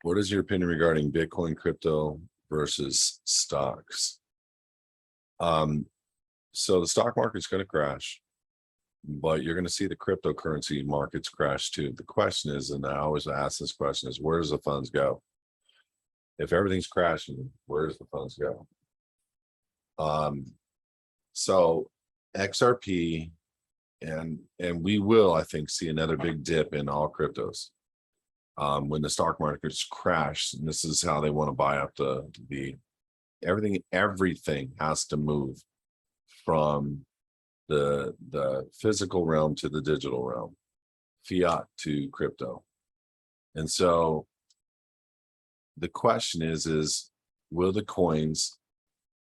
What is your opinion regarding Bitcoin, crypto versus stocks? So the stock market's going to crash, but you're going to see the cryptocurrency markets crash too. The question is, and I always ask this question, is where does the funds go? If everything's crashing, where does the funds go? So XRP and we will, I think, see another big dip in all cryptos. When the stock markets crash, and this is how they want to buy up the everything has to move from the physical realm to the digital realm, fiat to crypto. And so the question is will the coins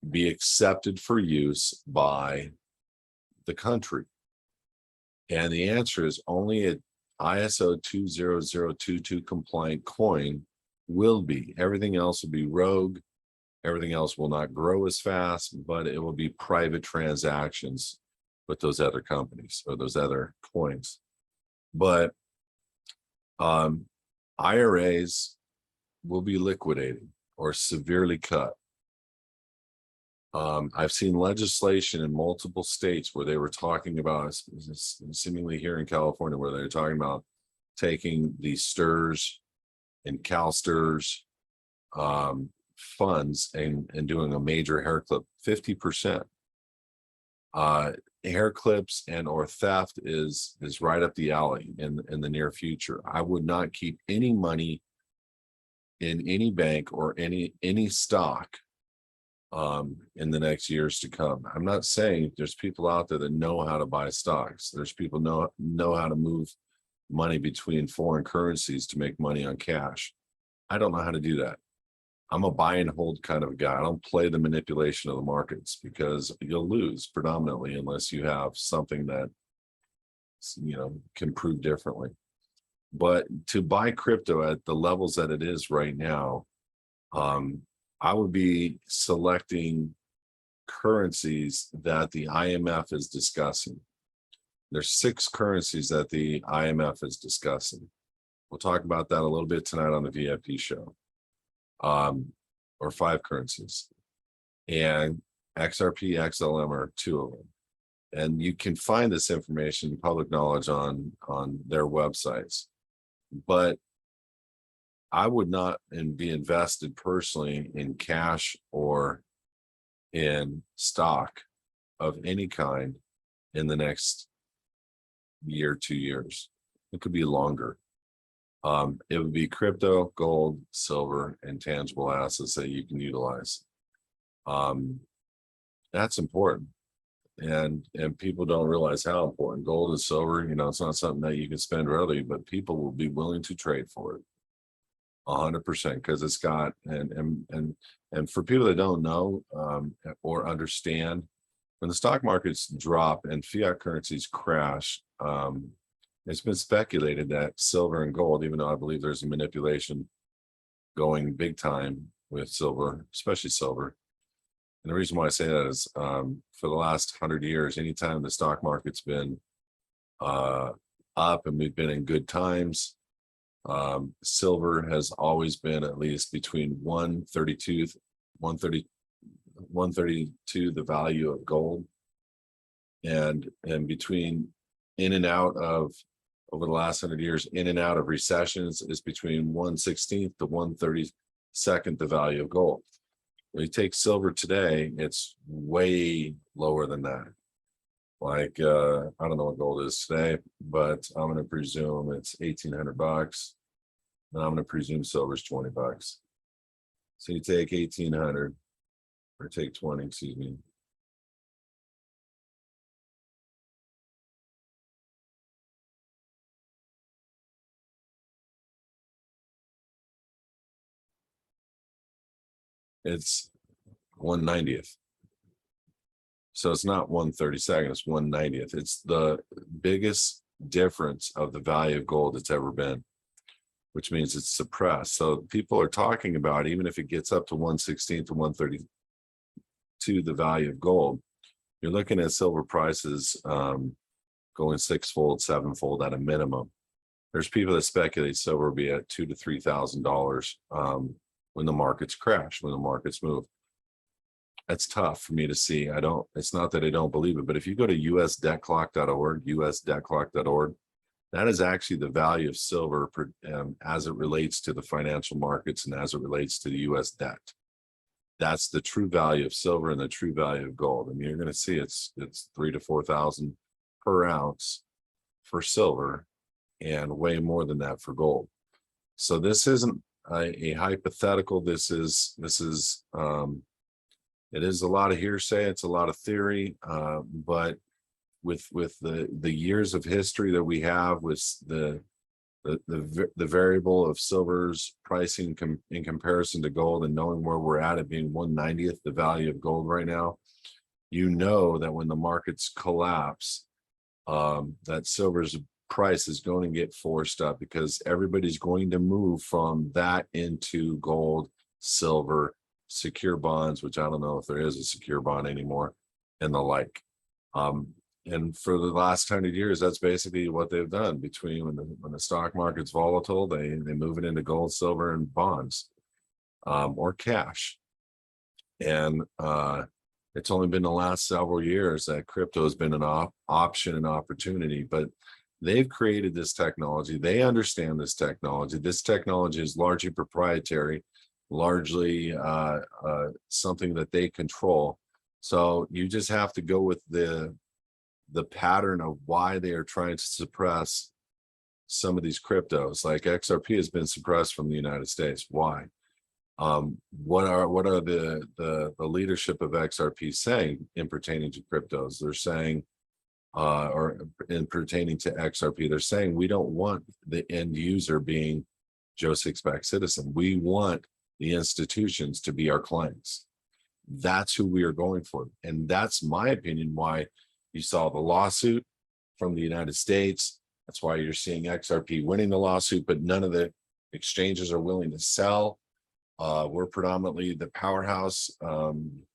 be accepted for use by the country? And the answer is only an ISO 20022 compliant coin will be. Everything else will be rogue. Everything else will not grow as fast, but it will be private transactions with those other companies or those other coins. But IRAs will be liquidated or severely cut. I've seen legislation in multiple states where they were talking about, seemingly here in California, where they're talking about taking the STRS and CalSTRS funds and doing a major hair clip, 50%. Hair clips and or theft is right up the alley in the near future. I would not keep any money in any bank or any stock in the next years to come. I'm not saying there's people out there that know how to buy stocks. There's people know how to move money between foreign currencies to make money on cash. I don't know how to do that. I'm a buy and hold kind of guy. I don't play the manipulation of the markets because you'll lose predominantly unless you have something that can prove differently. But to buy crypto at the levels that it is right now, I would be selecting currencies that the IMF is discussing. There's 6 currencies that the IMF is discussing. We'll talk about that a little bit tonight on the VIP show. Or 5 currencies. And XRP, XLM are 2 of them. And you can find this information, public knowledge, on their websites. But I would not be invested personally in cash or in stock of any kind in the next year, 2 years. It could be longer. It would be crypto, gold, silver, and tangible assets that you can utilize. That's important. And people don't realize how important gold and silver, it's not something that you can spend readily, but people will be willing to trade for it 100% because it's got, and for people that don't know or understand, when the stock markets drop and fiat currencies crash, it's been speculated that silver and gold, even though I believe there's a manipulation going big time with silver, especially silver. And the reason why I say that is for the last 100 years, anytime the stock market's been up and we've been in good times, silver has always been at least between 132 the value of gold, and between in and out of over the last 100 years, in and out of recessions is between 1/16 to 1/32 the value of gold. When you take silver today, it's way lower than that. Like I don't know what gold is today, but I'm going to presume it's $1,800, and I'm going to presume silver's $20. So you take 1,800 or take 20, excuse me. It's 1/90th. So it's not 1/32, it's 1/90th. It's the biggest difference of the value of gold that's ever been, which means it's suppressed. So people are talking about, even if it gets up to 1/16 to 1/32 the value of gold, you're looking at silver prices going 6-fold, 7-fold at a minimum. There's people that speculate silver will be at $2,000 to $3,000 when the markets crash, when the markets move. That's tough for me to see. It's not that I don't believe it, but if you go to usdebtclock.org, usdebtclock.org, that is actually the value of silver as it relates to the financial markets and as it relates to the US debt. That's the true value of silver and the true value of gold. I mean, you're going to see it's 3,000 to 4,000 per ounce for silver and way more than that for gold. So this isn't a hypothetical. It is a lot of hearsay. It's a lot of theory, but with the years of history that we have, with the variable of silver's pricing in comparison to gold, and knowing where we're at, it being 1/90th the value of gold right now, you know that when the markets collapse, that silver's price is going to get forced up, because everybody's going to move from that into gold, silver, secure bonds, which I don't know if there is a secure bond anymore, and the like. And for the last 100 years, that's basically what they've done. Between when the stock market's volatile, they move it into gold, silver, and bonds, or cash. And it's only been the last several years that crypto has been an option and opportunity. But they've created this technology. They understand this technology. This technology is largely proprietary, largely something that they control. So you just have to go with the pattern of why they are trying to suppress some of these cryptos. Like XRP has been suppressed from the United States. Why? What are the leadership of XRP saying in pertaining to cryptos? They're saying, or in pertaining to XRP, they're saying we don't want the end user being Joe Sixpack citizen. We want the institutions to be our clients. That's who we are going for. And that's my opinion why you saw the lawsuit from the United States. That's why you're seeing XRP winning the lawsuit, but none of the exchanges are willing to sell. We're predominantly the powerhouse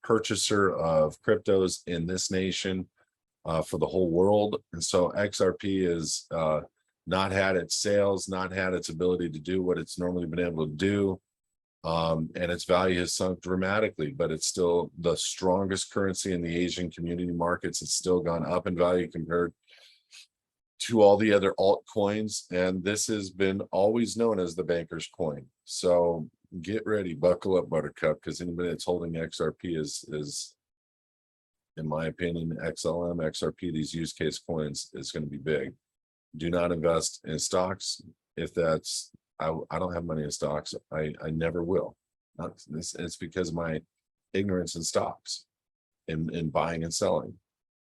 purchaser of cryptos in this nation for the whole world. And so XRP is not had its sales, not had its ability to do what it's normally been able to do. And its value has sunk dramatically, but it's still the strongest currency in the Asian community markets. It's still gone up in value compared to all the other altcoins. And this has been always known as the banker's coin. So get ready, buckle up, Buttercup, because anybody that's holding XRP is, in my opinion, XLM, XRP, these use case coins is going to be big. Do not invest in stocks. If that's, I don't have money in stocks. I never will. It's because of my ignorance in stocks, in buying and selling.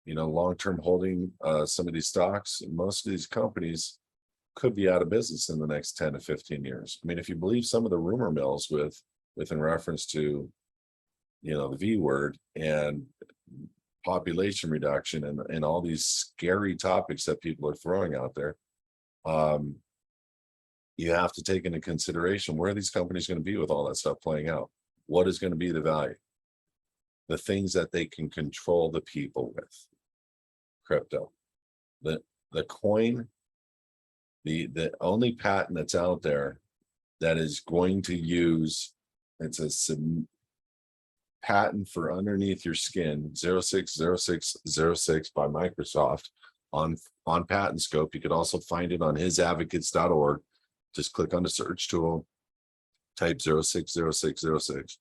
You know, long-term holding some of these stocks, most of these companies could be out of business in the next 10 to 15 years. I mean, if you believe some of the rumor mills in reference to, you know, the V word and population reduction and all these scary topics that people are throwing out there, you have to take into consideration where are these companies going to be with all that stuff playing out? What is going to be the value? The things that they can control the people with. Crypto. The coin, the only patent that's out there that is going to use, it's a patent for underneath your skin, 060606 by Microsoft on Patent Scope. You could also find it on HISAdvocates.org. Just click on the search tool, type 060606.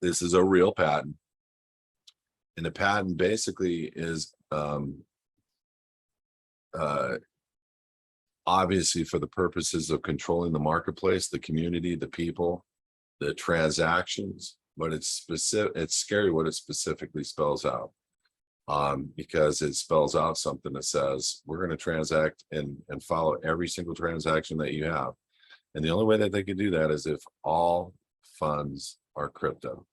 This is a real patent. And the patent basically is obviously for the purposes of controlling the marketplace, the community, the people, the transactions, but it's specific. It's scary what it specifically spells out. Because it spells out something that says we're going to transact and follow every single transaction that you have. And the only way that they can do that is if all funds are crypto.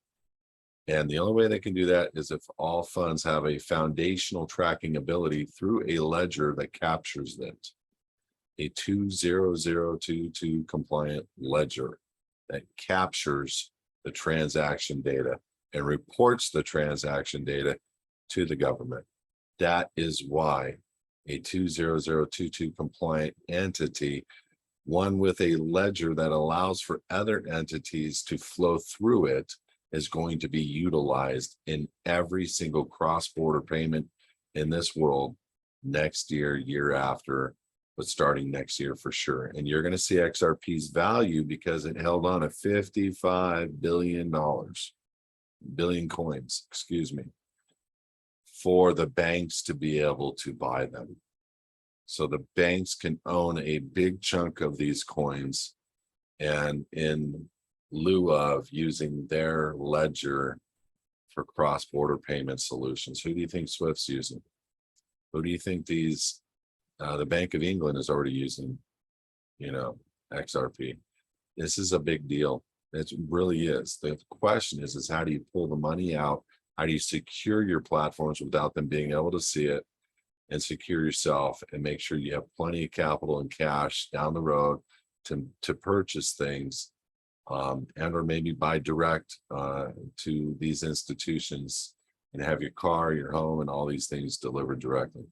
And the only way they can do that is if all funds have a foundational tracking ability through a ledger that captures it, a 20022 compliant ledger that captures the transaction data and reports the transaction data to the government. That is why a 20022 compliant entity, one with a ledger that allows for other entities to flow through it, is going to be utilized in every single cross-border payment in this world next year, year after, but starting next year for sure. And you're going to see XRP's value because it held on to $55 billion, billion coins, excuse me, for the banks to be able to buy them. So the banks can own a big chunk of these coins, and in lieu of using their ledger for cross-border payment solutions. Who do you think Swift's using? Who do you think these, the Bank of England is already using, XRP? This is a big deal. It really is. The question is how do you pull the money out? How do you secure your platforms without them being able to see it, and secure yourself and make sure you have plenty of capital and cash down the road to purchase things, and or maybe buy direct to these institutions and have your car, your home, and all these things delivered directly.